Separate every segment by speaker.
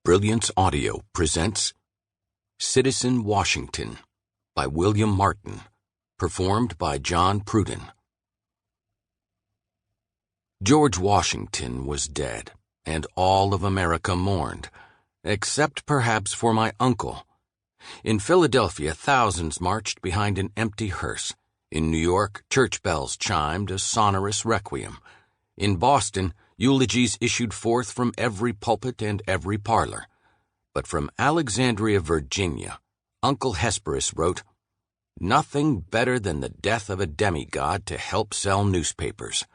Speaker 1: Brilliance Audio presents Citizen Washington by William Martin, performed by John Pruden. George Washington was dead, and all of America mourned, except perhaps for my uncle. In Philadelphia, thousands marched behind an empty hearse. In New York, church bells chimed a sonorous requiem. In Boston, eulogies issued forth from every pulpit and every parlor. But from Alexandria, Virginia, Uncle Hesperus wrote, "Nothing better than the death of a demigod to help sell newspapers."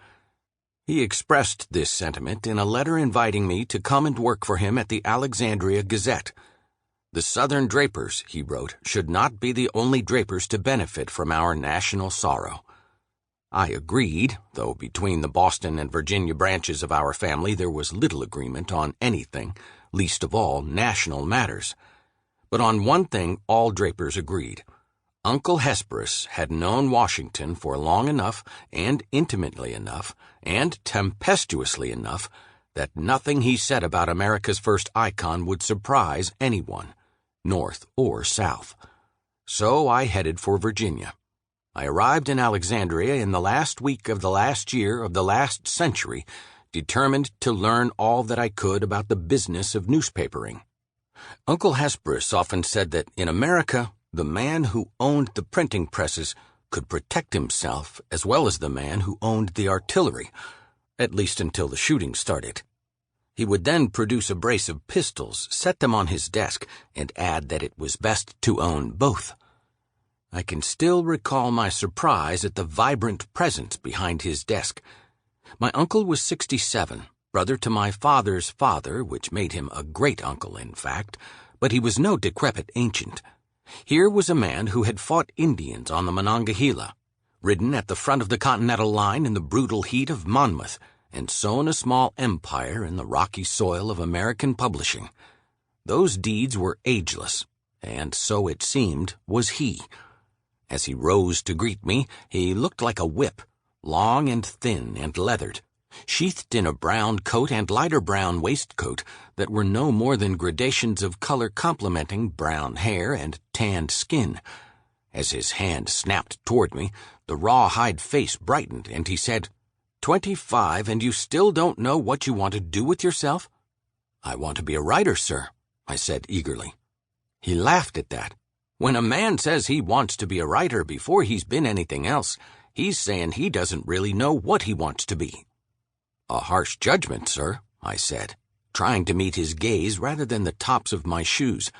Speaker 1: He expressed this sentiment in a letter inviting me to come and work for him at the Alexandria Gazette. "The Southern drapers," he wrote, "should not be the only drapers to benefit from our national sorrow." I agreed, though between the Boston and Virginia branches of our family there was little agreement on anything, least of all national matters. But on one thing all drapers agreed. Uncle Hesperus had known Washington for long enough and intimately enough and tempestuously enough that nothing he said about America's first icon would surprise anyone, North or South. So I headed for Virginia. I arrived in Alexandria in the last week of the last year of the last century, determined to learn all that I could about the business of newspapering. Uncle Hesperus often said that in America, the man who owned the printing presses could protect himself as well as the man who owned the artillery, at least until the shooting started. He would then produce a brace of pistols, set them on his desk, and add that it was best to own both. I can still recall my surprise at the vibrant presence behind his desk. My uncle was 67, brother to my father's father, which made him a great-uncle, in fact, but he was no decrepit ancient. Here was a man who had fought Indians on the Monongahela, ridden at the front of the Continental line in the brutal heat of Monmouth, and sown a small empire in the rocky soil of American publishing. Those deeds were ageless, and so it seemed was he. As he rose to greet me, he looked like a whip, long and thin and leathered, sheathed in a brown coat and lighter brown waistcoat that were no more than gradations of color complementing brown hair and tanned skin. As his hand snapped toward me, the rawhide face brightened, and he said, "25, and you still don't know what you want to do with yourself?" "I want to be a writer, sir," I said eagerly. He laughed at that. "When a man says he wants to be a writer before he's been anything else, he's saying he doesn't really know what he wants to be." "A harsh judgment, sir," I said, trying to meet his gaze rather than the tops of my shoes.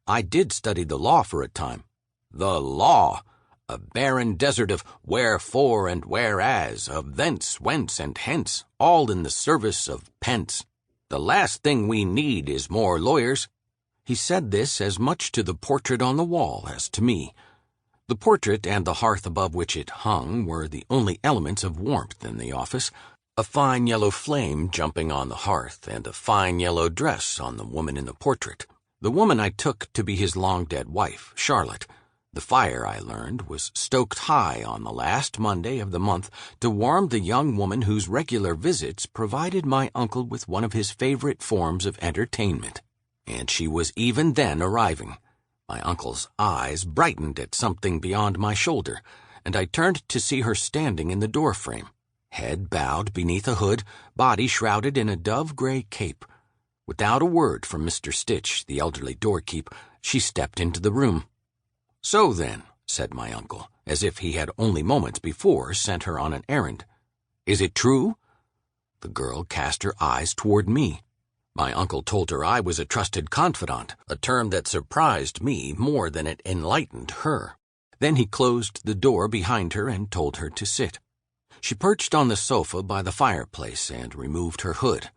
Speaker 1: "I did study the law for a time." "The law! A barren desert of wherefore and whereas, of thence, whence, and hence, all in the service of pence. The last thing we need is more lawyers." He said this as much to the portrait on the wall as to me. The portrait and the hearth above which it hung were the only elements of warmth in the office, a fine yellow flame jumping on the hearth and a fine yellow dress on the woman in the portrait. The woman I took to be his long-dead wife, Charlotte. The fire, I learned, was stoked high on the last Monday of the month to warm the young woman whose regular visits provided my uncle with one of his favorite forms of entertainment. And she was even then arriving. My uncle's eyes brightened at something beyond my shoulder, and I turned to see her standing in the doorframe, head bowed beneath a hood, body shrouded in a dove-gray cape. Without a word from Mr. Stitch, the elderly doorkeep, she stepped into the room. "So then," said my uncle, as if he had only moments before sent her on an errand, "is it true?" The girl cast her eyes toward me. My uncle told her I was a trusted confidant, a term that surprised me more than it enlightened her. Then he closed the door behind her and told her to sit. She perched on the sofa by the fireplace and removed her hood.